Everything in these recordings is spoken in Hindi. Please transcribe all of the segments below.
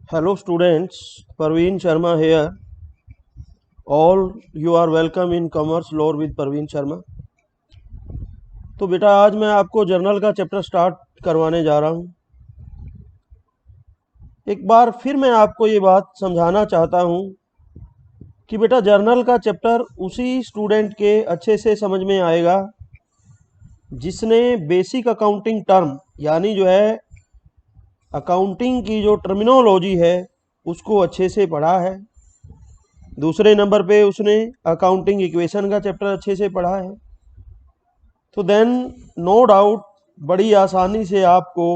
Hello students, Parveen Sharma here. All you are welcome in Commerce Law with Parveen Sharma. तो बेटा आज मैं आपको जर्नल का चैप्टर स्टार्ट करवाने जा रहा हूँ। एक बार फिर मैं आपको ये बात समझाना चाहता हूँ कि बेटा जर्नल का चैप्टर उसी स्टूडेंट के अच्छे से समझ में आएगा जिसने बेसिक अकाउंटिंग टर्म यानी जो है अकाउंटिंग की जो टर्मिनोलॉजी है उसको अच्छे से पढ़ा है। दूसरे नंबर पे उसने अकाउंटिंग इक्वेशन का चैप्टर अच्छे से पढ़ा है। तो देन नो डाउट बड़ी आसानी से आपको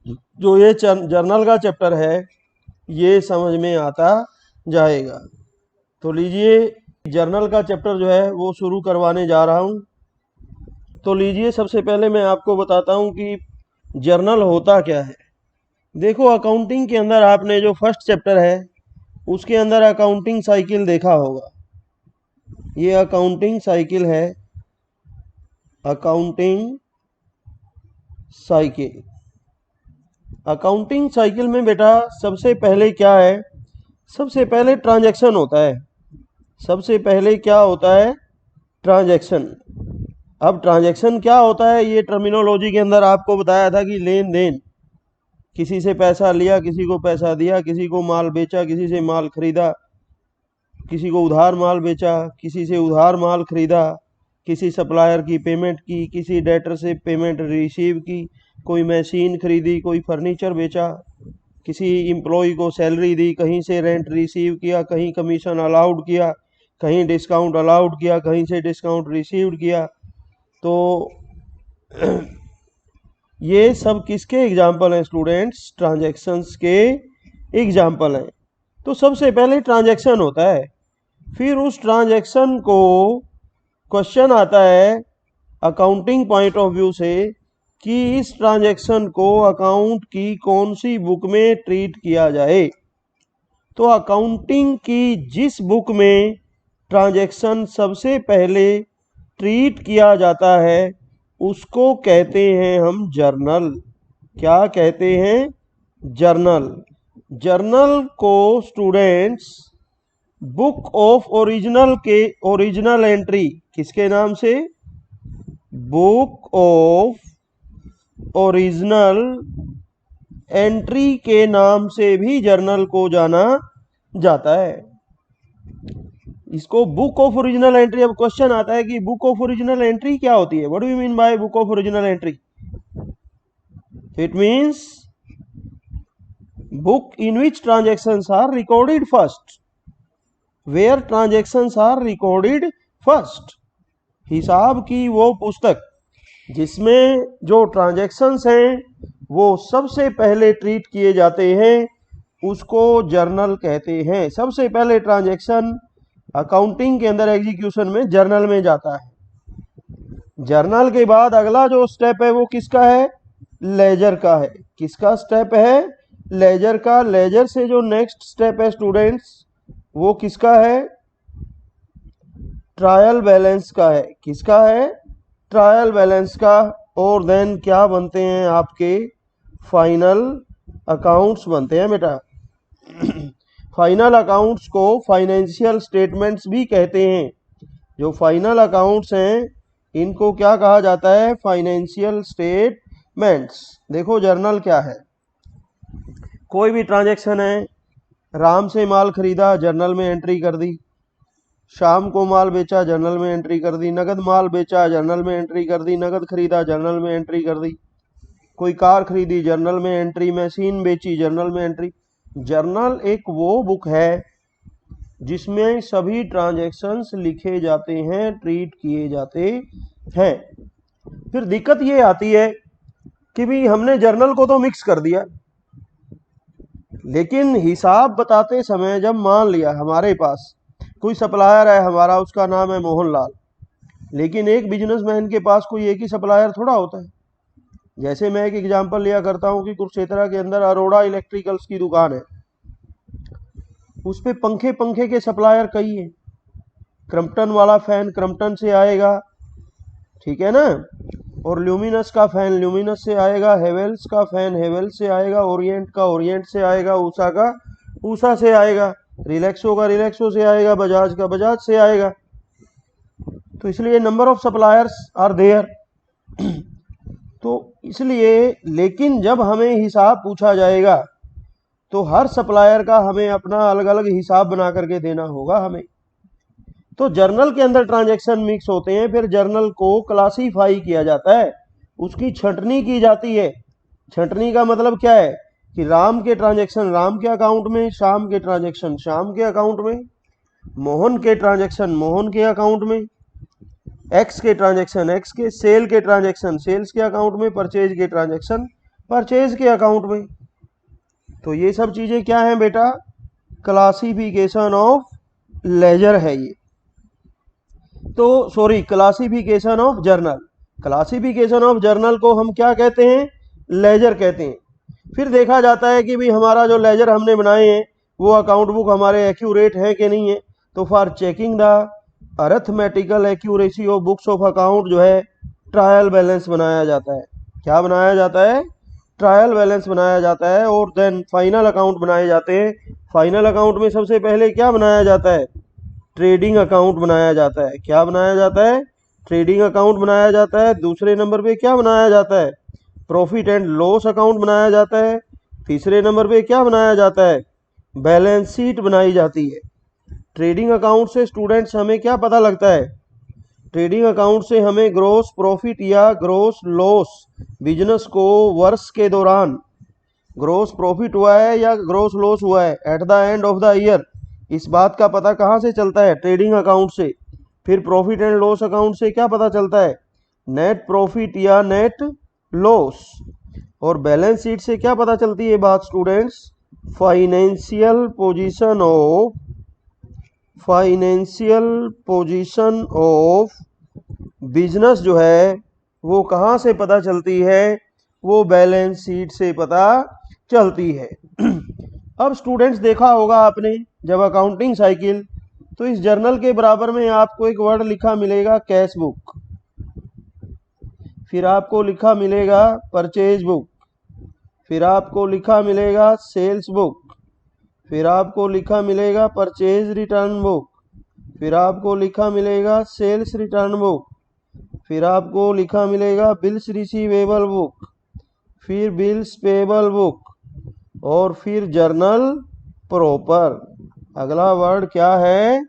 जो ये जर्नल का चैप्टर है ये समझ में आता जाएगा। तो लीजिए जर्नल का चैप्टर जो है वो शुरू करवाने जा रहा हूँ। तो लीजिए सबसे पहले मैं आपको बताता हूँ कि जर्नल होता क्या है। देखो अकाउंटिंग के अंदर आपने जो फर्स्ट चैप्टर है उसके अंदर अकाउंटिंग साइकिल देखा होगा। ये अकाउंटिंग साइकिल है, अकाउंटिंग साइकिल। अकाउंटिंग साइकिल में बेटा सबसे पहले क्या है, सबसे पहले ट्रांजैक्शन होता है। सबसे पहले क्या होता है, ट्रांजैक्शन। अब ट्रांजैक्शन क्या होता है ये टर्मिनोलॉजी के अंदर आपको बताया था कि लेन देन, किसी से पैसा लिया, किसी को पैसा दिया, किसी को माल बेचा, किसी से माल खरीदा, किसी को उधार माल बेचा, किसी से उधार माल खरीदा, किसी सप्लायर की पेमेंट की, किसी डेटर से पेमेंट रिसीव की, कोई मशीन खरीदी, कोई फर्नीचर बेचा, किसी एम्प्लॉय को सैलरी दी, कहीं से रेंट रिसीव किया, कहीं कमीशन अलाउड किया, कहीं डिस्काउंट अलाउड किया, कहीं से डिस्काउंट रिसीव्ड किया। तो ये सब किसके एग्जाम्पल हैं स्टूडेंट्स, ट्रांजैक्शंस के एग्जाम्पल हैं। तो सबसे पहले ट्रांजैक्शन होता है, फिर उस ट्रांजैक्शन को क्वेश्चन आता है अकाउंटिंग पॉइंट ऑफ व्यू से कि इस ट्रांजैक्शन को अकाउंट की कौन सी बुक में ट्रीट किया जाए। तो अकाउंटिंग की जिस बुक में ट्रांजैक्शन सबसे पहले ट्रीट किया जाता है उसको कहते हैं हम जर्नल। क्या कहते हैं, जर्नल। जर्नल को स्टूडेंट्स बुक ऑफ ओरिजिनल के ओरिजिनल एंट्री किसके नाम से, बुक ऑफ ओरिजिनल एंट्री के नाम से भी जर्नल को जाना जाता है। इसको बुक ऑफ ओरिजिनल एंट्री, अब क्वेश्चन आता है कि बुक ऑफ ओरिजिनल एंट्री क्या होती है, what do you mean by book of original entry. It means book in which transactions are recorded first, where transactions are recorded first। हिसाब की वो पुस्तक जिसमें जो ट्रांजैक्शंस हैं वो सबसे पहले ट्रीट किए जाते हैं उसको जर्नल कहते हैं। सबसे पहले ट्रांजैक्शन अकाउंटिंग के अंदर एग्जीक्यूशन में जर्नल में जाता है। जर्नल के बाद अगला जो स्टेप है वो किसका है, लेजर का है। किसका स्टेप है, लेजर का। लेजर से जो नेक्स्ट स्टेप है स्टूडेंट्स वो किसका है, ट्रायल बैलेंस का है। किसका है, ट्रायल बैलेंस का। और देन क्या बनते हैं आपके, फाइनल अकाउंट्स बनते हैं बेटा। फाइनल अकाउंट्स को फाइनेंशियल स्टेटमेंट्स भी कहते हैं। जो फाइनल अकाउंट्स हैं इनको क्या कहा जाता है, फाइनेंशियल स्टेटमेंट्स। देखो जर्नल क्या है, कोई भी ट्रांजैक्शन है, राम से माल खरीदा जर्नल में एंट्री कर दी, शाम को माल बेचा जर्नल में एंट्री कर दी, नगद माल बेचा जर्नल में एंट्री कर दी, नगद खरीदा जर्नल में एंट्री कर दी, कोई कार खरीदी जर्नल में एंट्री, मशीन बेची जर्नल में एंट्री। जर्नल एक वो बुक है जिसमें सभी ट्रांजैक्शंस लिखे जाते हैं, ट्रीट किए जाते हैं। फिर दिक्कत ये आती है कि भी हमने जर्नल को तो मिक्स कर दिया, लेकिन हिसाब बताते समय जब मान लिया हमारे पास कोई सप्लायर है हमारा, उसका नाम है मोहनलाल, लेकिन एक बिजनेसमैन के पास कोई एक ही सप्लायर थोड़ा होता है। जैसे मैं एक एग्जांपल लिया करता हूं कि कुरुक्षेत्र के अंदर अरोड़ा इलेक्ट्रिकल्स की दुकान है, उस पे पंखे के सप्लायर कई हैं। क्रम्पटन वाला फैन क्रम्पटन से आएगा, ठीक है ना, और ल्यूमिनस का फैन ल्यूमिनस से आएगा, हेवेल्स का फैन हेवेल्स से आएगा, ओरिएंट का ओरिएंट से आएगा, ऊषा का ऊषा से आएगा, रिलैक्सो का रिलैक्सो से आएगा, बजाज का बजाज से आएगा। तो इसलिए number of suppliers are there. तो इसलिए लेकिन जब हमें हिसाब पूछा जाएगा तो हर सप्लायर का हमें अपना अलग अलग हिसाब बना करके देना होगा हमें। तो जर्नल के अंदर ट्रांजैक्शन मिक्स होते हैं, फिर जर्नल को क्लासीफाई किया जाता है, उसकी छंटनी की जाती है। छंटनी का मतलब क्या है कि राम के ट्रांजैक्शन राम के अकाउंट में, श्याम के ट्रांजैक्शन श्याम के अकाउंट में, मोहन के ट्रांजैक्शन मोहन के अकाउंट में, एक्स के ट्रांजैक्शन एक्स के, सेल के ट्रांजैक्शन सेल्स के अकाउंट में, परचेज के ट्रांजैक्शन परचेज के अकाउंट में। तो ये सब चीजें क्या हैं बेटा, क्लासिफिकेशन ऑफ लेजर है ये। तो sorry, classification of journal. Classification of journal को हम क्या कहते हैं, लेजर कहते हैं। फिर देखा जाता है कि भाई हमारा जो लेजर हमने बनाए हैं वो अकाउंट बुक हमारे एक्यूरेट है कि नहीं है। तो for checking the arithmetical accuracy of books of account जो है ट्रायल बैलेंस बनाया जाता है। क्या बनाया जाता है, ट्रायल बैलेंस बनाया जाता है। और देन फाइनल अकाउंट बनाए जाते हैं। फाइनल अकाउंट में सबसे पहले क्या बनाया जाता है, ट्रेडिंग अकाउंट बनाया जाता है। क्या बनाया जाता है, ट्रेडिंग अकाउंट बनाया जाता है। दूसरे नंबर पे क्या बनाया जाता है, प्रॉफिट एंड लॉस अकाउंट बनाया जाता है। तीसरे नंबर पे क्या बनाया जाता है, बैलेंस शीट बनाई जाती है। ट्रेडिंग अकाउंट से स्टूडेंट्स हमें क्या पता लगता है, ट्रेडिंग अकाउंट से हमें ग्रोस प्रॉफिट या ग्रोस लॉस बिजनेस को वर्ष के दौरान ग्रोस प्रॉफिट हुआ है या ग्रोस लॉस हुआ है at the end of the year, इस बात का पता कहाँ से चलता है, ट्रेडिंग अकाउंट से। फिर प्रॉफिट एंड लॉस अकाउंट से क्या पता चलता है, नेट प्रॉफिट या नेट लॉस। और बैलेंस शीट से क्या पता चलती है बात students, financial position of business जो है वो कहाँ से पता चलती है, वो बैलेंस शीट से पता चलती है। अब स्टूडेंट्स देखा होगा आपने जब अकाउंटिंग साइकिल, तो इस जर्नल के बराबर में आपको एक वर्ड लिखा मिलेगा कैश बुक, फिर आपको लिखा मिलेगा परचेज बुक, फिर आपको लिखा मिलेगा सेल्स बुक, फिर आपको लिखा मिलेगा परचेज रिटर्न बुक, फिर आपको लिखा मिलेगा सेल्स रिटर्न बुक, फिर आपको लिखा मिलेगा बिल्स रिसीवेबल बुक, फिर बिल्स पेबल बुक, और फिर जर्नल प्रॉपर। अगला वर्ड क्या है,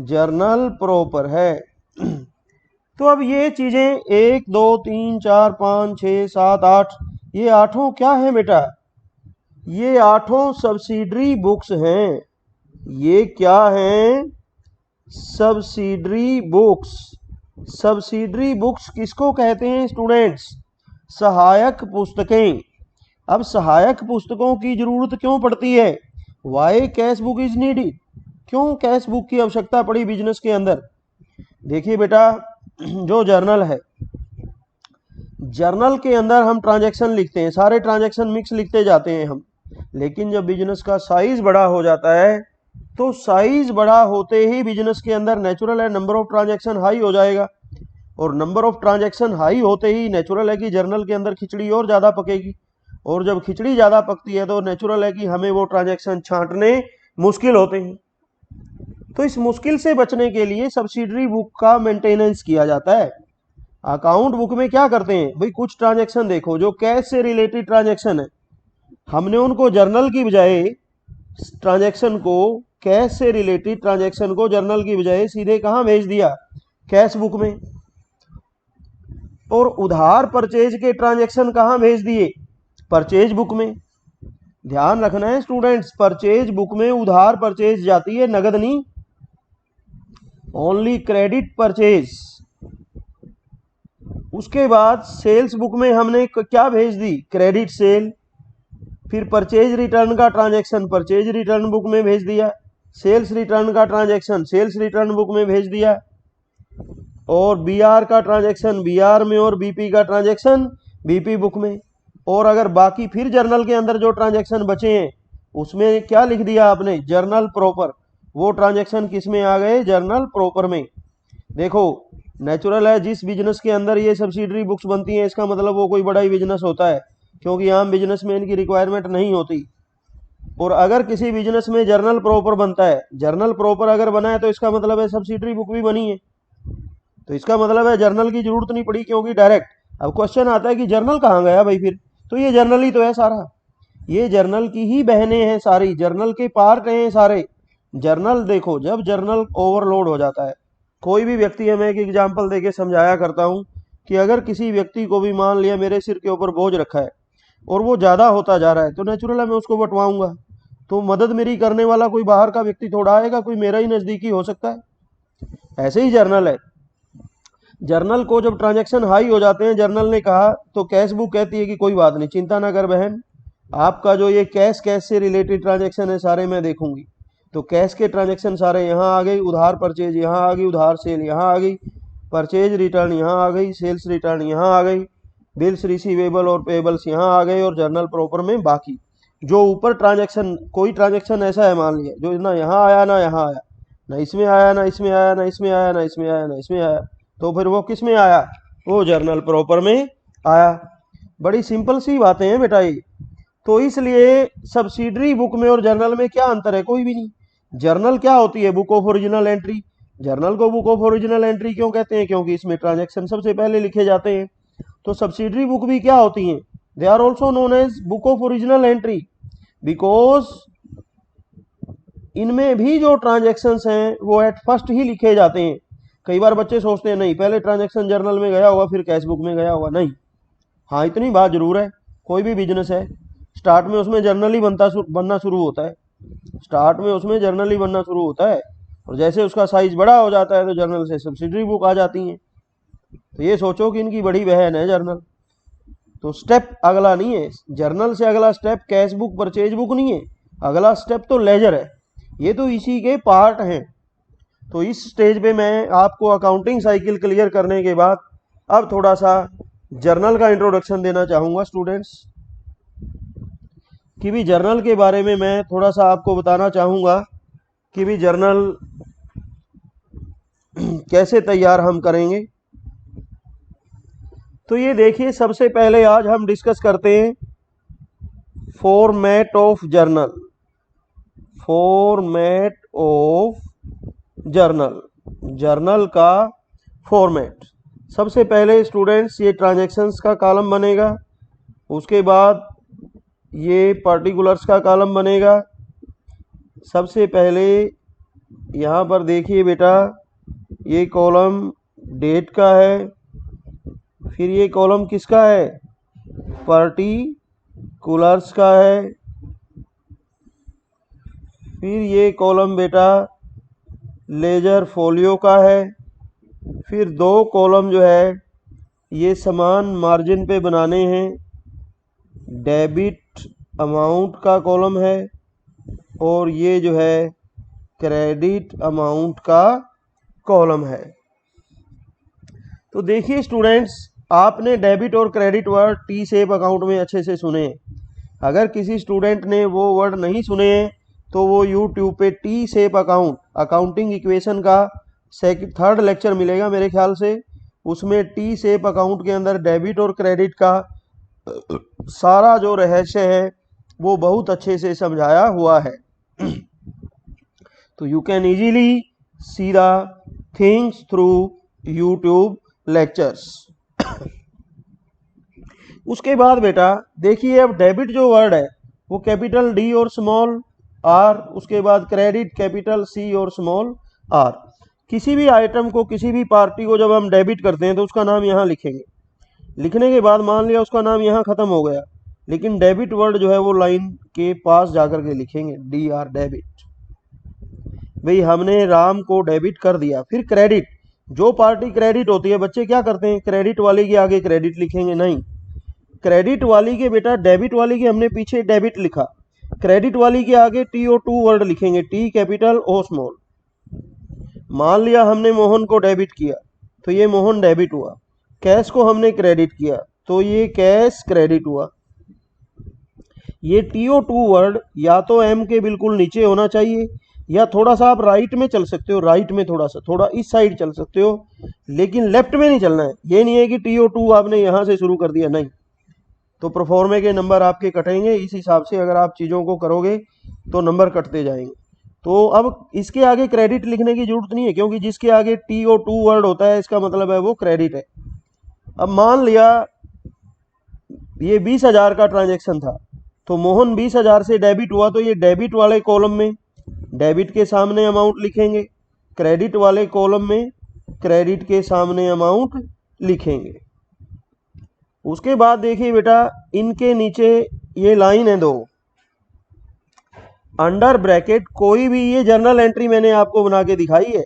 जर्नल प्रॉपर है। तो अब ये चीजें 1 2 3 4 5 6 7 8, ये आठों क्या है बेटा, ये आठों सब्सिडरी बुक्स हैं। ये क्या हैं, सब्सिडरी बुक्स। सब्सिडरी बुक्स किसको कहते हैं स्टूडेंट्स, सहायक पुस्तकें। अब सहायक पुस्तकों की जरूरत क्यों पड़ती है, why cash book is needed, क्यों कैश बुक की आवश्यकता पड़ी बिजनेस के अंदर। देखिए बेटा, जो जर्नल है, जर्नल के अंदर हम ट्रांजैक्शन लिखते हैं, सारे ट्रांजैक्शन मिक्स लिखते जाते हैं हम। लेकिन जब बिजनेस का साइज बड़ा हो जाता है तो साइज बड़ा होते ही बिजनेस के अंदर नेचुरल है नंबर ऑफ ट्रांजैक्शन हाई हो जाएगा, और नंबर ऑफ ट्रांजैक्शन हाई होते ही नेचुरल है कि जर्नल के अंदर खिचड़ी और ज़्यादा पकेगी, और जब खिचड़ी ज़्यादा पकती है तो नेचुरल है कि हमें वो ट्रांजैक्शन छांटने मुश्किल होते हैं। तो इस मुश्किल से बचने के लिए सब्सिडरी बुक का मेंटेनेंस किया जाता है। अकाउंट बुक में क्या करते हैं भाई, कुछ ट्रांजैक्शन देखो जो कैश से रिलेटेड ट्रांजैक्शन है, हमने उनको जर्नल की बजाय ट्रांजैक्शन को, कैश से रिलेटेड ट्रांजैक्शन को जर्नल की बजाय सीधे कहाँ भेज दिया, कैश बुक में। और उधार परचेज के ट्रांजैक्शन कहाँ भेज दिए, परचेज बुक में। ध्यान रखना है स्टूडेंट्स, परचेज बुक में उधार परचेज जाती है, नगद नहीं, ओनली क्रेडिट परचेज। उसके बाद सेल्स बुक में हमने क्या भेज दी, क्रेडिट सेल। फिर परचेज रिटर्न का ट्रांजैक्शन परचेज रिटर्न बुक में भेज दिया, सेल्स रिटर्न का ट्रांजैक्शन सेल्स रिटर्न बुक में भेज दिया, और बीआर का ट्रांजैक्शन बीआर में, और बीपी का ट्रांजैक्शन बीपी बुक में। और अगर बाकी फिर जर्नल के अंदर जो ट्रांजैक्शन बचे हैं उसमें क्या लिख दिया आपने, जर्नल प्रॉपर, वो ट्रांजैक्शन किस में आ गए, जर्नल प्रॉपर में। देखो नेचुरल है, जिस बिजनेस के अंदर ये सब्सिडरी बुक्स बनती हैं इसका मतलब वो कोई बड़ा ही बिजनेस होता है, क्योंकि आम बिजनेस में इनकी रिक्वायरमेंट नहीं होती। और अगर किसी बिजनेस में जर्नल प्रॉपर बनता है, जर्नल प्रॉपर अगर बना है तो इसका मतलब है सब्सिडरी बुक भी बनी है, तो इसका मतलब है जर्नल की जरूरत नहीं पड़ी, क्योंकि डायरेक्ट। अब क्वेश्चन आता है कि जर्नल कहाँ गया भाई फिर, तो ये जर्नल ही तो है सारा, ये जर्नल की ही बहनें हैं सारी, जर्नल के पार्ट हैं सारे। जर्नल देखो, जब जर्नल ओवरलोड हो जाता है, कोई भी व्यक्ति, मैं एक एग्जांपल देके समझाया करता हूं कि अगर किसी व्यक्ति को भी मान लिया मेरे सिर के ऊपर बोझ रखा है और वो ज़्यादा होता जा रहा है, तो नेचुरल है मैं उसको बंटवाऊंगा। तो मदद मेरी करने वाला कोई बाहर का व्यक्ति थोड़ा आएगा, कोई मेरा ही नज़दीकी हो सकता है। ऐसे ही जर्नल है, जर्नल को जब ट्रांजैक्शन हाई हो जाते हैं, जर्नल ने कहा तो कैश बुक कहती है कि कोई बात नहीं, चिंता ना कर बहन, आपका जो ये कैश से रिलेटेड ट्रांजैक्शन है सारे मैं देखूंगी। तो कैश के ट्रांजैक्शन सारे यहाँ आ गई, उधार परचेज यहाँ आ गई, उधार सेल यहाँ आ गई, परचेज रिटर्न यहाँ आ गई, सेल्स रिटर्न यहाँ आ गई, बिल्स रिसीवेबल और पेबल्स यहाँ आ गए, और जर्नल प्रॉपर में बाकी जो ऊपर ट्रांजैक्शन, कोई ट्रांजैक्शन ऐसा है मान लिया जो ना यहाँ आया ना यहाँ आया, ना इसमें आया ना इसमें आया, ना इसमें आया ना इसमें आया, ना इसमें आया, तो फिर वो किस में आया, वो जर्नल प्रॉपर में आया। बड़ी सिंपल सी बातें हैं बेटा ये। तो इसलिए सब्सिडरी बुक में और जर्नल में क्या अंतर है, कोई भी नहीं। जर्नल क्या होती है, book of original entry. Journal को बुक ऑफ ओरिजिनल एंट्री क्यों कहते हैं, क्योंकि इसमें ट्रांजैक्शन सबसे पहले लिखे जाते हैं। तो सब्सिडरी बुक भी क्या होती हैं, they are also known as book of original entry, because इनमें भी जो ट्रांजैक्शंस हैं वो एट फर्स्ट ही लिखे जाते हैं। कई बार बच्चे सोचते हैं नहीं पहले ट्रांजैक्शन जर्नल में गया होगा फिर कैश बुक में गया होगा, नहीं। हाँ इतनी बात जरूर है, कोई भी बिजनेस है स्टार्ट में उसमें जर्नल ही बनना शुरू होता है, स्टार्ट में उसमें जर्नल ही बनना शुरू होता है, और जैसे उसका साइज बड़ा हो जाता है तो जर्नल से सब्सिडरी बुक आ जाती हैं। तो ये सोचो कि इनकी बड़ी बहन है जर्नल। तो स्टेप अगला नहीं है, जर्नल से अगला step cash book purchase book नहीं है, अगला स्टेप तो लेजर है, ये तो इसी के पार्ट हैं। तो इस स्टेज पे मैं आपको अकाउंटिंग साइकिल क्लियर करने के बाद अब थोड़ा सा जर्नल का इंट्रोडक्शन देना चाहूँगा स्टूडेंट्स, कि भी जर्नल के बारे में मैं थोड़ा सा आपको बताना चाहूँगा कि भी जर्नल कैसे तैयार हम करेंगे। तो ये देखिए, सबसे पहले आज हम डिस्कस करते हैं format of journal, format of journal, journal का फॉर्मेट। सबसे पहले स्टूडेंट्स ये ट्रांजैक्शंस का कॉलम बनेगा, उसके बाद ये पार्टिकुलर्स का कॉलम बनेगा। सबसे पहले यहाँ पर देखिए बेटा, ये कॉलम डेट का है, फिर ये कॉलम किसका है, पार्टिकुलर्स का है, फिर ये कॉलम बेटा लेजर फोलियो का है, फिर दो कॉलम जो है ये समान मार्जिन पे बनाने हैं, डेबिट अमाउंट का कॉलम है, और ये जो है क्रेडिट अमाउंट का कॉलम है। तो देखिए स्टूडेंट्स, आपने डेबिट और credit word T shape account में अच्छे से सुने। अगर किसी स्टूडेंट ने वो वर्ड नहीं सुने तो वो यूट्यूब पे T shape account, accounting equation का थर्ड लेक्चर मिलेगा मेरे ख्याल से, उसमें टी शेप अकाउंट के अंदर डेबिट और क्रेडिट का सारा जो रहस्य है वो बहुत अच्छे से समझाया हुआ है। तो you can easily see the things through YouTube lectures. उसके बाद बेटा देखिए, अब डेबिट जो वर्ड है वो कैपिटल डी और स्मॉल आर, उसके बाद क्रेडिट कैपिटल सी और स्मॉल आर। किसी भी आइटम को, किसी भी पार्टी को जब हम डेबिट करते हैं तो उसका नाम यहाँ लिखेंगे, लिखने के बाद मान लिया उसका नाम यहाँ खत्म हो गया, लेकिन डेबिट वर्ड जो है वो लाइन के पास जाकर के लिखेंगे, डी आर डेबिट, भाई हमने राम को डेबिट कर दिया। फिर क्रेडिट, जो पार्टी क्रेडिट होती है बच्चे क्या करते हैं, क्रेडिट वाली के आगे क्रेडिट लिखेंगे, नहीं, क्रेडिट वाली के बेटा डेबिट वाली के हमने पीछे डेबिट लिखा, क्रेडिट वाली के आगे टी ओ टू वर्ड लिखेंगे, टी कैपिटल ओ स्मॉल। मान लिया हमने मोहन को डेबिट किया तो ये मोहन डेबिट हुआ, कैश को हमने क्रेडिट किया तो ये कैश क्रेडिट हुआ। ये टी ओ टू वर्ड या तो एम के बिल्कुल नीचे होना चाहिए या थोड़ा सा आप राइट में चल सकते हो, राइट में थोड़ा इस साइड चल सकते हो, लेकिन लेफ्ट में नहीं चलना है। ये नहीं है कि TO2 आपने यहाँ से शुरू कर दिया, नहीं, तो प्रोफॉर्मे के नंबर आपके कटेंगे। इस हिसाब से अगर आप चीज़ों को करोगे तो नंबर कटते जाएंगे। तो अब इसके आगे क्रेडिट लिखने की जरूरत नहीं है, क्योंकि जिसके आगे TO2 वर्ड होता है इसका मतलब है वो क्रेडिट है। अब मान लिया ये 20,000 का ट्रांजैक्शन था, तो मोहन 20,000 से डेबिट हुआ, तो ये डेबिट वाले कॉलम में डेबिट के सामने अमाउंट लिखेंगे, क्रेडिट वाले कॉलम में क्रेडिट के सामने अमाउंट लिखेंगे। उसके बाद देखिए बेटा, इनके नीचे ये लाइन है दो, अंडर ब्रैकेट कोई भी, ये जर्नल एंट्री मैंने आपको बना के दिखाई है।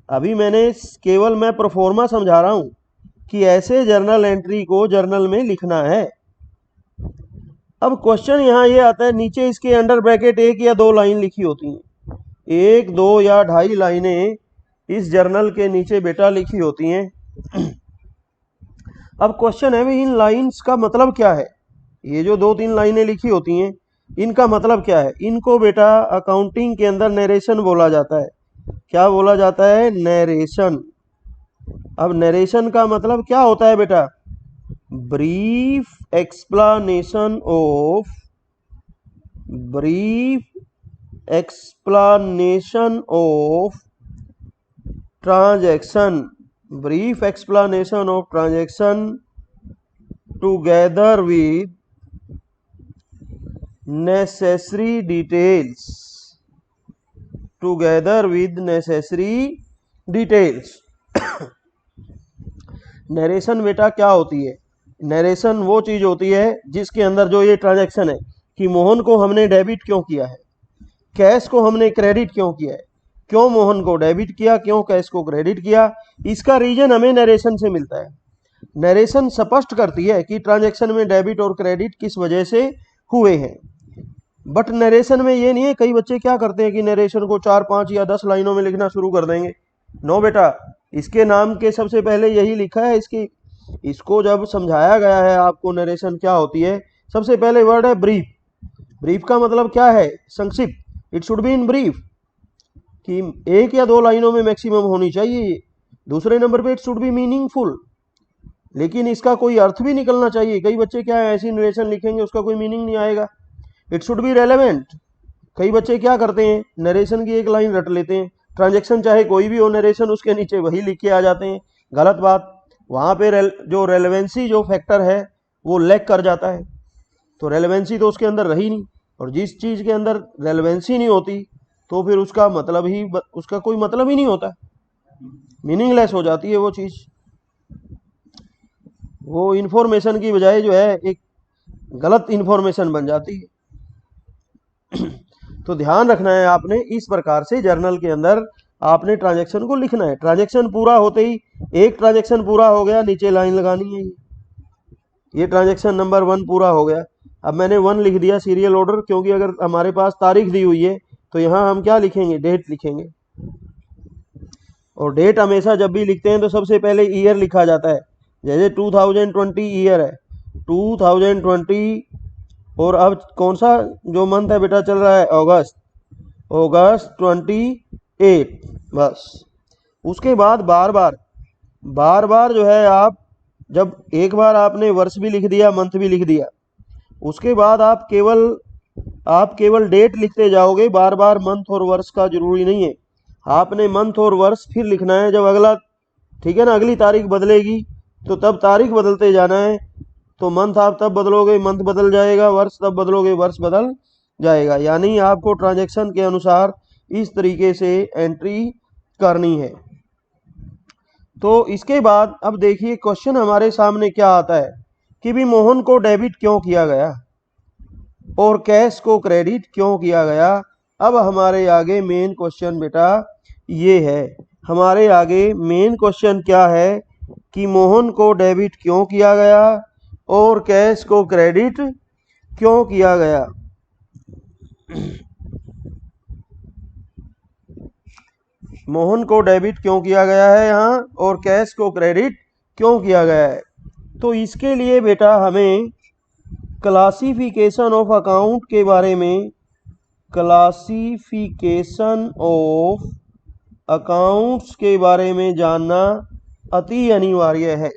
अभी मैंने केवल मैं प्रोफॉर्मा समझा रहा हूं कि ऐसे जर्नल एंट्री को जर्नल में लिखना है। अब क्वेश्चन यहाँ ये आता है, नीचे इसके अंडर ब्रैकेट 1 या 2 लाइन लिखी होती हैं, 1, 2 या 2.5 लाइनें इस जर्नल के नीचे बेटा लिखी होती हैं। अब क्वेश्चन है भाई इन लाइंस का मतलब क्या है? ये जो 2-3 लाइनें लिखी होती हैं इनका मतलब क्या है? इनको बेटा अकाउंटिंग के अंदर नरेशन बोला जाता है। क्या बोला जाता है? नरेशन। अब नरेशन का मतलब क्या होता है बेटा? Brief explanation of transaction, brief explanation of transaction together with necessary details, narration बेटा क्या होती है? नरेशन वो चीज होती है जिसके अंदर जो ये ट्रांजैक्शन है कि मोहन को हमने डेबिट क्यों किया है, कैश को हमने क्रेडिट क्यों किया है, क्यों मोहन को डेबिट किया, क्यों कैश को क्रेडिट किया, इसका रीजन हमें नरेशन से मिलता है। नरेशन स्पष्ट करती है कि ट्रांजैक्शन में डेबिट और क्रेडिट किस वजह से हुए हैं। बट नरेशन में ये नहीं है, कई बच्चे क्या करते हैं कि नरेशन को 4, 5 या 10 लाइनों में लिखना शुरू कर देंगे। नो बेटा, इसके नाम के सबसे पहले यही लिखा है। इसको जब समझाया गया है आपको नरेशन क्या होती है, सबसे पहले वर्ड है ब्रीफ। ब्रीफ का मतलब क्या है? संक्षिप्त। It should be in brief, कि 1 या 2 लाइनों में मैक्सिमम होनी चाहिए। दूसरे नंबर पे इट शुड बी मीनिंगफुल, लेकिन इसका कोई अर्थ भी निकलना चाहिए। कई बच्चे क्या है, ऐसी नरेशन लिखेंगे उसका कोई मीनिंग नहीं आएगा। It should be relevant. कई बच्चे क्या करते हैं, नरेशन की 1 लाइन रट लेते हैं, ट्रांजैक्शन चाहे कोई भी हो, नरेशन उसके नीचे वही लिख के आ जाते हैं। गलत बात। वहाँ पे जो रेलेवेंसी जो फैक्टर है वो लैक कर जाता है, तो रेलेवेंसी तो उसके अंदर रही नहीं। और जिस चीज़ के अंदर रेलेवेंसी नहीं होती तो फिर उसका कोई मतलब ही नहीं होता, मीनिंगलेस हो जाती है वो चीज़। वो इन्फॉर्मेशन की बजाय जो है एक गलत इन्फॉर्मेशन बन जाती है। तो ध्यान रखना है आपने, इस प्रकार से जर्नल के अंदर आपने ट्रांजैक्शन को लिखना है। ट्रांजैक्शन पूरा होते ही, एक ट्रांजैक्शन पूरा हो गया, नीचे लाइन लगानी है। ये ट्रांजैक्शन नंबर 1 पूरा हो गया। अब मैंने 1 लिख दिया सीरियल ऑर्डर, क्योंकि अगर हमारे पास तारीख दी हुई है तो यहाँ हम क्या लिखेंगे? डेट लिखेंगे। और डेट हमेशा जब भी लिखते हैं तो सबसे पहले ईयर लिखा जाता है। जैसे 2020 ईयर है, 2020। और अब कौन सा जो मंथ है बेटा चल रहा है? अगस्त 28। बस। उसके बाद बार बार जो है, आप जब एक बार आपने वर्ष भी लिख दिया, मंथ भी लिख दिया, उसके बाद आप केवल डेट लिखते जाओगे। बार बार मंथ और वर्ष का जरूरी नहीं है, आपने मंथ और वर्ष फिर लिखना है जब अगला, ठीक है ना, अगली तारीख बदलेगी तो तब तारीख बदलते जाना है। तो मंथ आप तब बदलोगे, मंथ बदल जाएगा, वर्ष तब बदलोगे, वर्ष बदल जाएगा। यानी आपको ट्रांजैक्शन के अनुसार इस तरीके से एंट्री करनी है। तो इसके बाद अब देखिए क्वेश्चन हमारे सामने क्या आता है कि भी मोहन को डेबिट क्यों किया गया और कैश को क्रेडिट क्यों किया गया। अब हमारे आगे मेन क्वेश्चन बेटा ये है, हमारे आगे मेन क्वेश्चन क्या है कि मोहन को डेबिट क्यों किया गया और कैश को क्रेडिट क्यों किया गया। मोहन को डेबिट क्यों किया गया है यहाँ और कैश को क्रेडिट क्यों किया गया है। तो इसके लिए बेटा हमें क्लासिफिकेशन ऑफ अकाउंट के बारे में क्लासिफिकेशन ऑफ अकाउंट्स के बारे में जानना अति अनिवार्य है।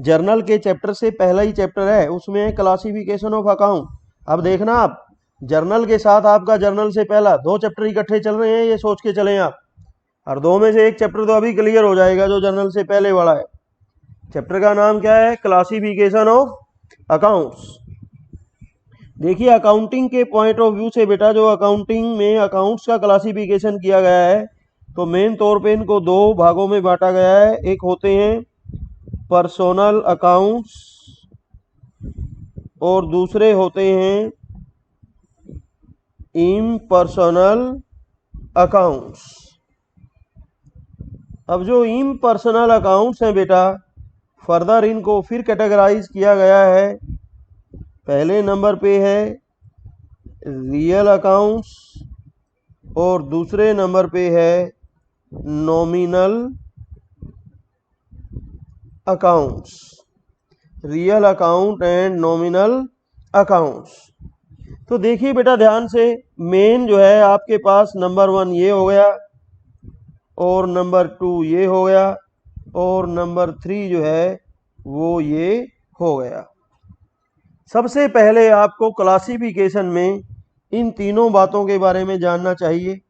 जर्नल के चैप्टर से पहला ही चैप्टर है, उसमें क्लासिफिकेशन ऑफ अकाउंट। अब देखना आप, जर्नल के साथ आपका जर्नल से पहला 2 चैप्टर इकट्ठे चल रहे हैं, ये सोच के चलें आप। और 2 में से एक चैप्टर तो अभी क्लियर हो जाएगा जो जर्नल से पहले वाला है। चैप्टर का नाम क्या है? Classification of accounts. देखिए अकाउंटिंग के पॉइंट ऑफ व्यू से बेटा, जो अकाउंटिंग में अकाउंट्स का क्लासिफिकेशन किया गया है, तो मेन तौर पे इनको 2 भागों में बांटा गया है। एक होते हैं पर्सनल अकाउंट्स और दूसरे होते हैं इम्पर्सनल अकाउंट्स। अब जो इम्पर्सनल अकाउंट्स हैं बेटा, फर्दर इनको फिर कैटेगराइज किया गया है। पहले नंबर पे है रियल अकाउंट्स और दूसरे नंबर पे है nominal accounts. Real account and nominal accounts. तो देखिए बेटा ध्यान से, मेन जो है आपके पास नंबर 1 ये हो गया, और नंबर 2 ये हो गया, और नंबर 3 जो है वो ये हो गया। सबसे पहले आपको क्लासिफिकेशन में इन तीनों बातों के बारे में जानना चाहिए।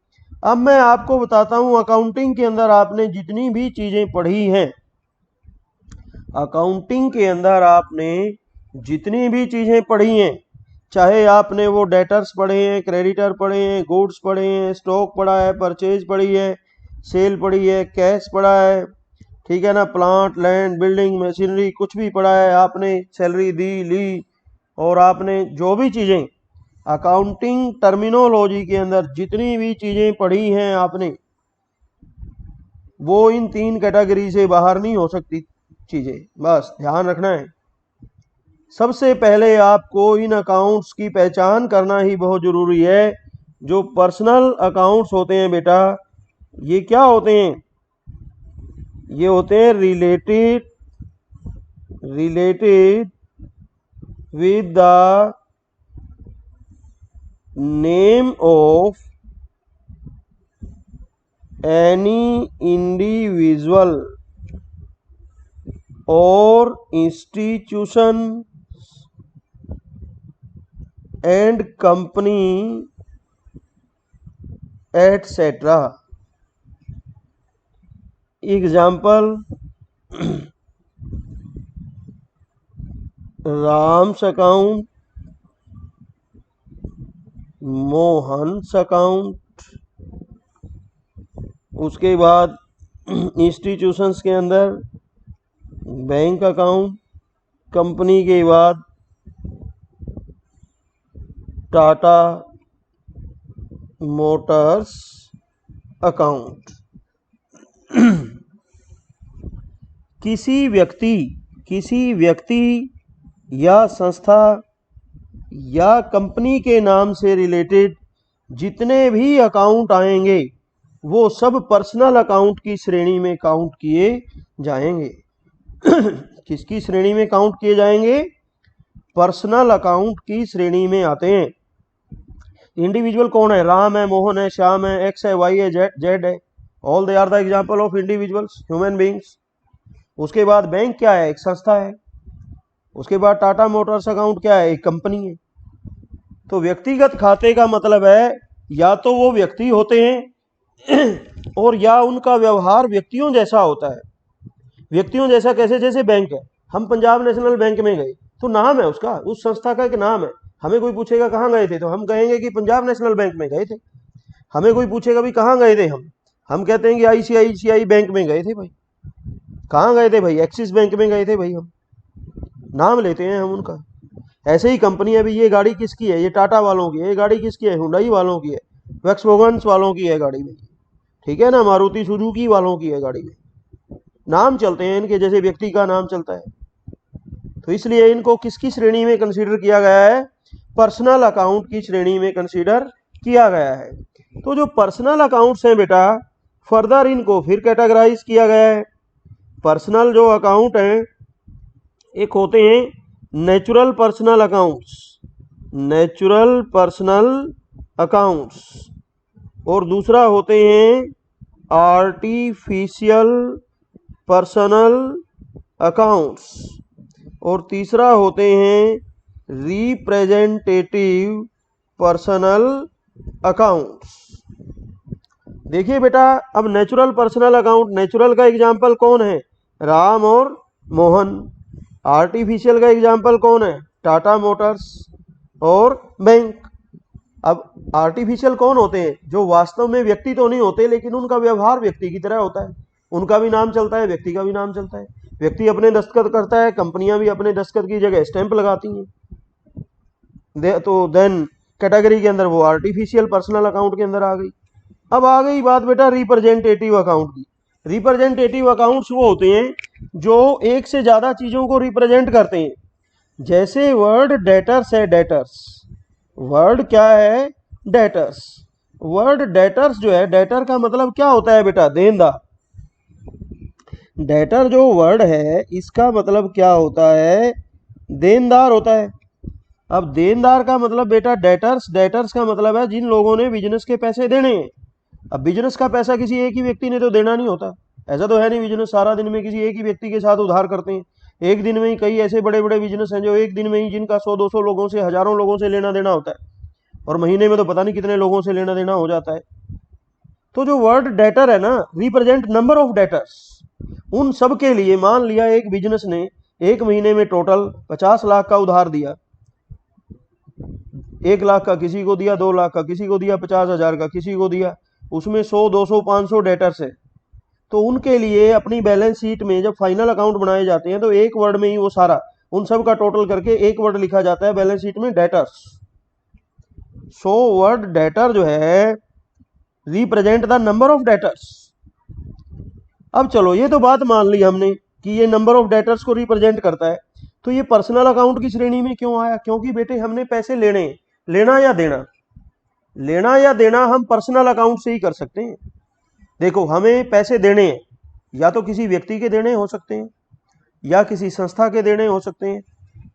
अब मैं आपको बताता हूं, अकाउंटिंग के अंदर आपने जितनी भी चीजें पढ़ी हैं, अकाउंटिंग के अंदर आपने जितनी भी चीजें पढ़ी हैं, चाहे आपने वो डेटर्स पढ़े हैं, क्रेडिटर पढ़े हैं, गुड्स पढ़े हैं, स्टॉक पढ़ा है, परचेज पढ़ी है, सेल पढ़ी है, कैश पढ़ा है, ठीक है ना, प्लांट लैंड बिल्डिंग मशीनरी कुछ भी पढ़ा है आपने, सैलरी दी ली, और आपने जो भी चीजें अकाउंटिंग टर्मिनोलॉजी के अंदर जितनी भी चीजें पढ़ी हैं आपने, वो इन 3 कैटेगरी से बाहर नहीं हो सकती चीजें, बस ध्यान रखना है। सबसे पहले आपको इन अकाउंट्स की पहचान करना ही बहुत जरूरी है। जो पर्सनल अकाउंट्स होते हैं बेटा, ये क्या होते हैं? ये होते हैं related with the name of any individual or institution and company etc. Example, Ram's account, Mohan's account. उसके बाद इंस्टीट्यूशंस के अंदर बैंक अकाउंट, कंपनी के बाद टाटा मोटर्स अकाउंट। किसी व्यक्ति या संस्था या कंपनी के नाम से रिलेटेड जितने भी अकाउंट आएंगे वो सब पर्सनल अकाउंट की श्रेणी में काउंट किए जाएंगे। किसकी श्रेणी में काउंट किए जाएंगे? पर्सनल अकाउंट की श्रेणी में आते हैं। इंडिविजुअल कौन है? राम है, मोहन है, श्याम है, एक्स है, वाई है, जेड है। All they are the example of individuals, human beings. उसके बाद बैंक क्या है? एक संस्था है। उसके बाद टाटा मोटर्स अकाउंट क्या है? एक कंपनी है। तो व्यक्तिगत खाते का मतलब है या तो वो व्यक्ति होते हैं और या उनका व्यवहार व्यक्तियों जैसा होता है। व्यक्तियों जैसा कैसे? जैसे बैंक है, हम पंजाब नेशनल बैंक में गए तो नाम है उसका, उस संस्था का एक नाम है। हमें कोई पूछेगा कहाँ गए थे तो हम कहेंगे कि पंजाब नेशनल बैंक में गए थे। हमें कोई पूछेगा भी कहाँ गए थे, हम कहते हैं कि आईसीआईसीआई बैंक में गए थे भाई। कहाँ गए थे भाई? एक्सिस बैंक में गए थे भाई। हम नाम लेते हैं हम उनका। ऐसे ही कंपनी है, भी ये गाड़ी किसकी है? ये टाटा वालों की है। ये गाड़ी किसकी है? हुंडई वालों की है, वैक्सवैगन्स वालों की है गाड़ी में, ठीक है ना, मारुति सुजुकी वालों की है गाड़ी में। नाम चलते हैं इनके, जैसे व्यक्ति का नाम चलता है। तो इसलिए इनको किसकी श्रेणी में कंसीडर किया गया है? पर्सनल अकाउंट की श्रेणी में कंसीडर किया गया है। तो जो पर्सनल अकाउंट्स हैं बेटा, फर्दर इनको फिर कैटेगराइज किया गया है। पर्सनल जो अकाउंट हैं, एक होते हैं natural personal accounts. Natural personal accounts, और दूसरा होते हैं आर्टिफिशियल पर्सनल अकाउंट्स, और तीसरा होते हैं रिप्रेजेंटेटिव पर्सनल अकाउंट्स। देखिए बेटा, अब नेचुरल पर्सनल अकाउंट, नेचुरल का एग्जाम्पल कौन है? राम और मोहन। आर्टिफिशियल का एग्जाम्पल कौन है? टाटा मोटर्स और बैंक। अब आर्टिफिशियल कौन होते हैं? जो वास्तव में व्यक्ति तो नहीं होते, लेकिन उनका व्यवहार व्यक्ति की तरह होता है, उनका भी नाम चलता है, व्यक्ति का भी नाम चलता है, व्यक्ति अपने दस्तखत करता है, कंपनियां भी अपने दस्तखत की जगह स्टैंप लगाती हैं। तो देन कैटेगरी के अंदर वो आर्टिफिशियल पर्सनल अकाउंट के अंदर आ गई। अब आ गई बात बेटा रिप्रेजेंटेटिव अकाउंट की। रिप्रेजेंटेटिव अकाउंट्स वो होते हैं जो एक से ज्यादा चीजों को रिप्रेजेंट करते हैं। जैसे वर्ड डेटर्स है, डेटर्स, वर्ड क्या है? डेटर्स। वर्ड डेटर्स जो है, डेटर का मतलब क्या होता है बेटा? देनदार। डेटर जो वर्ड है, इसका मतलब क्या होता है? देनदार होता है। अब देनदार का मतलब बेटा डेटर्स, डेटर्स का मतलब है जिन लोगों ने बिजनेस के पैसे देने हैं। अब बिजनेस का पैसा किसी एक ही व्यक्ति ने तो देना नहीं होता, ऐसा तो है नहीं बिजनेस सारा दिन में किसी एक ही व्यक्ति के साथ उधार करते हैं। एक दिन में ही कई ऐसे बड़े बड़े बिजनेस हैं जो एक दिन में ही जिनका 100-200 लोगों से, हजारों लोगों से लेना देना होता है, और महीने में तो पता नहीं कितने लोगों से लेना देना हो जाता है। तो जो वर्ड डेटर है ना, रिप्रेजेंट नंबर ऑफ डेटर्स। उन सब के लिए मान लिया एक बिजनेस ने एक महीने में टोटल 50 लाख का उधार दिया, 1 लाख का किसी को दिया, 2 लाख का किसी को दिया, 50,000 का किसी को दिया, उसमें 100, 200, 500 डेटर्स है। तो उनके लिए अपनी बैलेंस शीट में जब फाइनल अकाउंट बनाए जाते हैं तो एक वर्ड में ही वो सारा उन सब का टोटल करके एक वर्ड लिखा जाता है बैलेंस शीट में, डेटर्स। सो वर्ड डेटर जो है represent the number of debtors. अब चलो, ये तो बात मान ली हमने कि ये नंबर ऑफ डेटर्स को रिप्रेजेंट करता है, तो ये पर्सनल अकाउंट की श्रेणी में क्यों आया? क्योंकि बेटे हमने पैसे लेने, लेना या देना, लेना या देना हम पर्सनल अकाउंट से ही कर सकते हैं। देखो, हमें पैसे देने हैं, या तो किसी व्यक्ति के देने हो सकते हैं, या किसी संस्था के देने हो सकते हैं,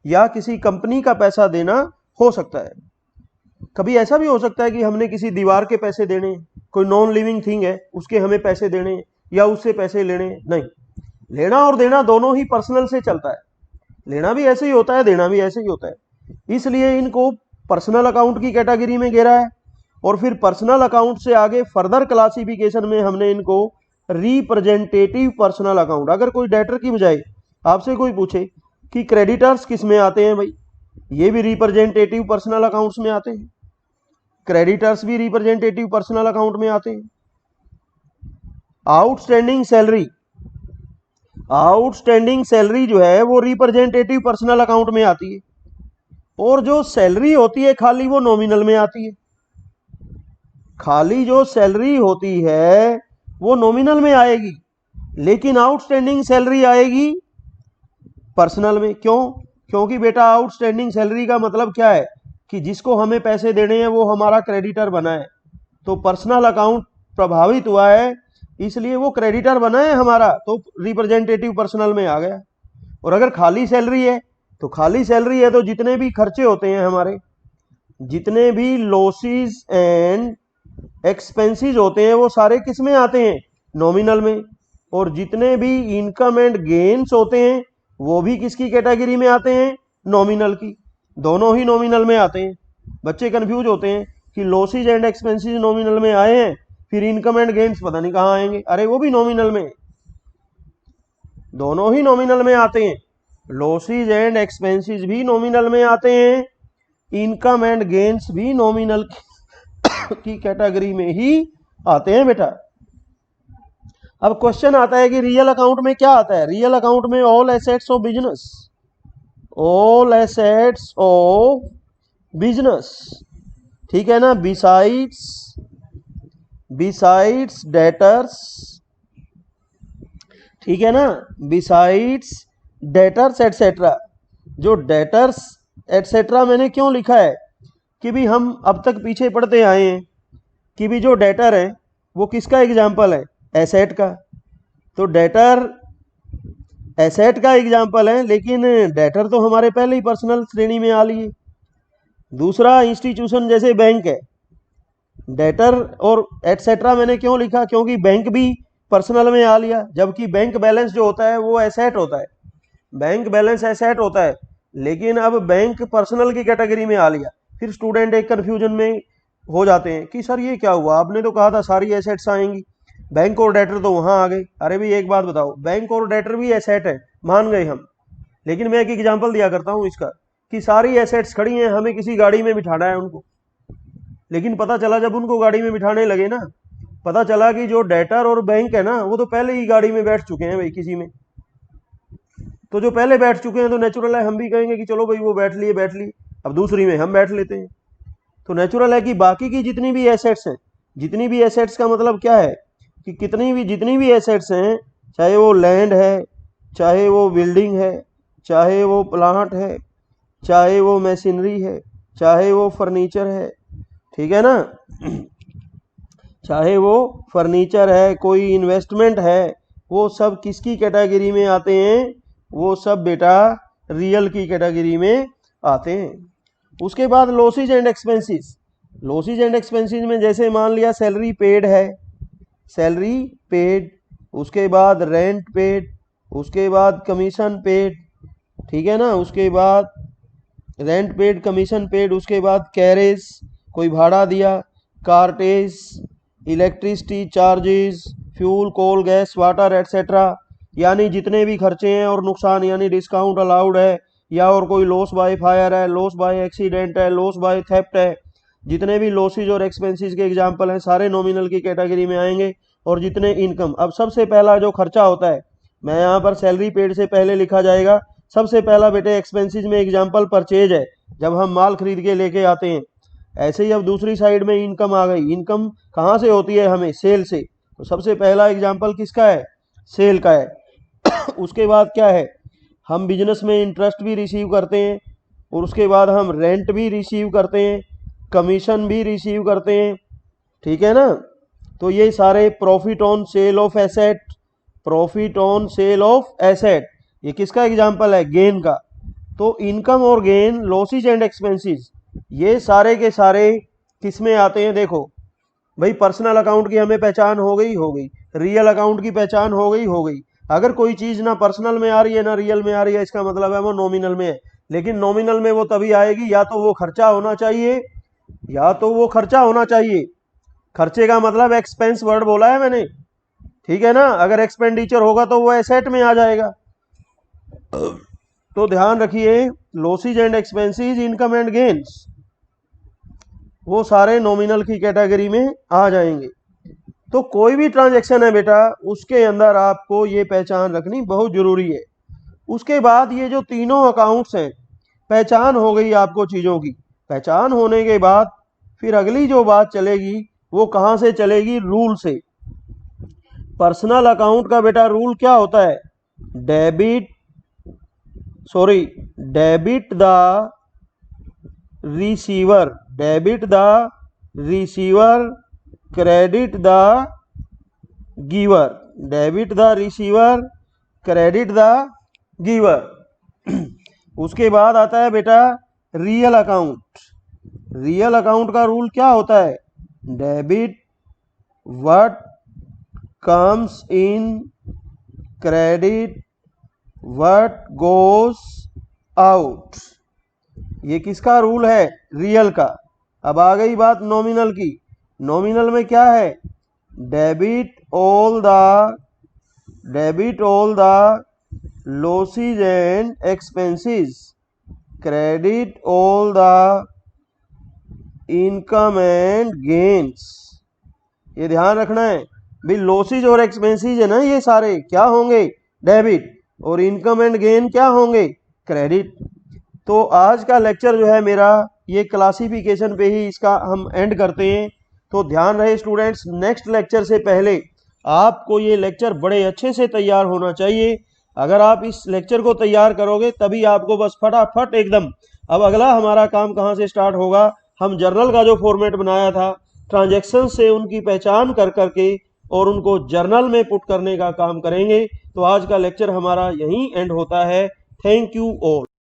या किसी कंपनी का पैसा देना हो सकता है। कभी ऐसा भी हो सकता है कि हमने किसी दीवार के पैसे देने हैं, कोई नॉन लिविंग थिंग है उसके हमें पैसे देने हैं, या उससे पैसे लेने हैं। नहीं, लेना और देना दोनों ही पर्सनल से चलता है। लेना भी ऐसे ही होता है, देना भी ऐसे ही होता है। इसलिए इनको पर्सनल अकाउंट की कैटेगरी में घेरा है। और फिर पर्सनल अकाउंट से आगे फर्दर क्लासिफिकेशन में हमने इनको रिप्रेजेंटेटिव पर्सनल अकाउंट। अगर कोई डेटर की बजाय आपसे कोई पूछे कि क्रेडिटर्स किस में आते हैं, भाई ये भी रिप्रेजेंटेटिव पर्सनल अकाउंट्स में आते हैं, क्रेडिटर्स भी रिप्रेजेंटेटिव पर्सनल अकाउंट में आते हैं। आउटस्टैंडिंग सैलरी, आउटस्टैंडिंग सैलरी जो है वो रिप्रेजेंटेटिव पर्सनल अकाउंट में आती है। और जो सैलरी होती है खाली, वो नॉमिनल में आती है। खाली जो सैलरी होती है वो नॉमिनल में आएगी, लेकिन आउटस्टैंडिंग सैलरी आएगी पर्सनल में। क्यों? क्योंकि बेटा आउटस्टैंडिंग सैलरी का मतलब क्या है कि जिसको हमें पैसे देने हैं वो हमारा क्रेडिटर बना है, तो पर्सनल अकाउंट प्रभावित हुआ है, इसलिए वो क्रेडिटर बना है हमारा, तो रिप्रेजेंटेटिव पर्सनल में आ गया। और अगर खाली सैलरी है तो खाली सैलरी है तो जितने भी खर्चे होते हैं हमारे, जितने भी लॉसेस एंड एक्सपेंसेस होते हैं वो सारे किस में आते हैं? नॉमिनल में। और जितने भी इनकम एंड गेन्स होते हैं वो भी किसकी कैटेगरी में आते हैं? नॉमिनल की। दोनों ही नॉमिनल में आते हैं। बच्चे कंफ्यूज होते हैं कि लॉसेस एंड एक्सपेंसेस नॉमिनल में आए हैं, फिर इनकम एंड गेन्स पता नहीं कहाँ आएंगे। अरे वो भी नॉमिनल में, दोनों ही नॉमिनल में आते हैं। लॉसेस एंड एक्सपेंसेस भी नॉमिनल में आते हैं, इनकम एंड गेन्स भी नॉमिनल की कैटेगरी में ही आते हैं बेटा। अब क्वेश्चन आता है कि रियल अकाउंट में क्या आता है? रियल अकाउंट में all assets of business, all assets of business, ठीक है ना, बिसाइड्स डेटर्स, ठीक है ना, बिसाइड्स डेटर्स एटसेट्रा। जो डेटर्स एटसेट्रा मैंने क्यों लिखा है कि भी हम अब तक पीछे पढ़ते आए हैं कि भी जो डेटर है वो किसका एग्जाम्पल है? एसेट का। तो डेटर एसेट का एग्जाम्पल है, लेकिन डेटर तो हमारे पहले ही पर्सनल श्रेणी में आ लिए। दूसरा, इंस्टीट्यूशन जैसे बैंक है, डेटर और एटसेट्रा मैंने क्यों लिखा, क्योंकि बैंक भी पर्सनल में आ लिया, जबकि बैंक बैलेंस जो होता है वो एसेट होता है, बैंक बैलेंस एसेट होता है, लेकिन अब बैंक पर्सनल की कैटेगरी में आ लिया। फिर स्टूडेंट एक कंफ्यूजन में हो जाते हैं कि सर ये क्या हुआ, आपने तो कहा था सारी एसेट्स आएंगी, बैंक और डेटर तो वहां आ गए। अरे भाई एक बात बताओ, बैंक और डेटर भी एसेट है, मान गए हम, लेकिन मैं एक एग्जांपल दिया करता हूं इसका कि सारी एसेट्स खड़ी हैं, हमें किसी गाड़ी में बिठाना है उनको, लेकिन पता चला जब उनको गाड़ी में बिठाने लगे ना, पता चला कि जो डेटर और बैंक है ना वो तो पहले ही गाड़ी में बैठ चुके हैं भाई किसी में। तो जो पहले बैठ चुके हैं तो नेचुरल है हम भी कहेंगे कि चलो भाई वो बैठ लिए, अब दूसरी में हम बैठ लेते हैं। तो नेचुरल है कि बाकी की जितनी भी एसेट्स हैं, जितनी भी एसेट्स का मतलब क्या है कि जितनी भी एसेट्स हैं, चाहे वो लैंड है, चाहे वो बिल्डिंग है, चाहे वो प्लांट है, चाहे वो मशीनरी है, चाहे वो फर्नीचर है, ठीक है ना, चाहे वो फर्नीचर है, कोई इन्वेस्टमेंट है, वो सब किसकी कैटेगरी में आते हैं, वो सब बेटा रियल की कैटेगरी में आते हैं। उसके बाद losses and expenses, losses and expenses में जैसे मान लिया सैलरी पेड है, सैलरी पेड, उसके बाद रेंट पेड, उसके बाद कमीशन पेड, ठीक है ना, उसके बाद रेंट पेड, कमीशन पेड, उसके बाद कैरेज कोई भाड़ा दिया, cartage, electricity charges, fuel coal gas water etcetera, यानी जितने भी खर्चे हैं और नुकसान यानी डिस्काउंट अलाउड है, या और कोई लॉस बाय फायर है, लॉस बाय एक्सीडेंट है, लॉस बाय थेफ्ट है, जितने भी लॉसेज और एक्सपेंसेस के एग्जांपल हैं सारे नॉमिनल की कैटेगरी में आएंगे। और जितने इनकम, अब सबसे पहला जो खर्चा होता है, मैं यहाँ पर सैलरी पेड से पहले लिखा जाएगा, सबसे पहला बेटे एक्सपेंसेस में एग्जांपल परचेज है, जब हम माल खरीद के लेके आते हैं। ऐसे ही अब दूसरी साइड में इनकम आ गई, इनकम कहाँ से होती है, हमें सेल से, तो सबसे पहला एग्जांपल किसका है, सेल का है। उसके बाद क्या है, हम बिजनेस में इंटरेस्ट भी रिसीव करते हैं, और उसके बाद हम रेंट भी रिसीव करते हैं, कमीशन भी रिसीव करते हैं, ठीक है ना। तो ये सारे profit on sale of asset, profit on sale of asset, ये किसका एग्जांपल है, गेन का। तो इनकम और गेन, लॉसेज एंड एक्सपेंसेस, ये सारे के सारे किस में आते हैं, देखो भाई पर्सनल अकाउंट की हमें पहचान हो गई, रियल अकाउंट की पहचान हो गई। अगर कोई चीज ना पर्सनल में आ रही है ना रियल में आ रही है, इसका मतलब है वो नॉमिनल में है। लेकिन नॉमिनल में वो तभी आएगी या तो वो खर्चा होना चाहिए, या तो वो खर्चा होना चाहिए, खर्चे का मतलब एक्सपेंस वर्ड बोला है मैंने, ठीक है ना। अगर एक्सपेंडिचर होगा तो वो एसेट में आ जाएगा। तो ध्यान रखिए, losses and expenses, income and gains, वो सारे नॉमिनल की कैटेगरी में आ जाएंगे। तो कोई भी ट्रांजैक्शन है बेटा, उसके अंदर आपको ये पहचान रखनी बहुत जरूरी है। उसके बाद ये जो तीनों अकाउंट्स हैं, पहचान हो गई आपको चीजों की, पहचान होने के बाद फिर अगली जो बात चलेगी वो कहां से चलेगी, रूल से। पर्सनल अकाउंट का बेटा रूल क्या होता है, debit the receiver, credit the giver, debit the receiver, credit the giver. उसके बाद आता है बेटा रियल अकाउंट। रियल अकाउंट का रूल क्या होता है, debit what comes in, credit what goes out. ये किसका रूल है, रियल का। अब आ गई बात नॉमिनल की। नॉमिनल में क्या है, debit all the losses and expenses, credit all the income and gains. ये ध्यान रखना है भाई, लॉसेज और एक्सपेंसेस है ना, ये सारे क्या होंगे, डेबिट, और इनकम एंड गेन क्या होंगे, क्रेडिट। तो आज का लेक्चर जो है मेरा, ये क्लासिफिकेशन पे ही इसका हम एंड करते हैं। तो ध्यान रहे स्टूडेंट्स, नेक्स्ट लेक्चर से पहले आपको ये लेक्चर बड़े अच्छे से तैयार होना चाहिए। अगर आप इस लेक्चर को तैयार करोगे तभी आपको बस फटाफट एकदम। अब अगला हमारा काम कहाँ से स्टार्ट होगा, हम जर्नल का जो फॉर्मेट बनाया था, ट्रांजैक्शन से उनकी पहचान कर करके और उनको जर्नल में पुट करने का काम करेंगे। तो आज का लेक्चर हमारा यहीं एंड होता है। Thank you all.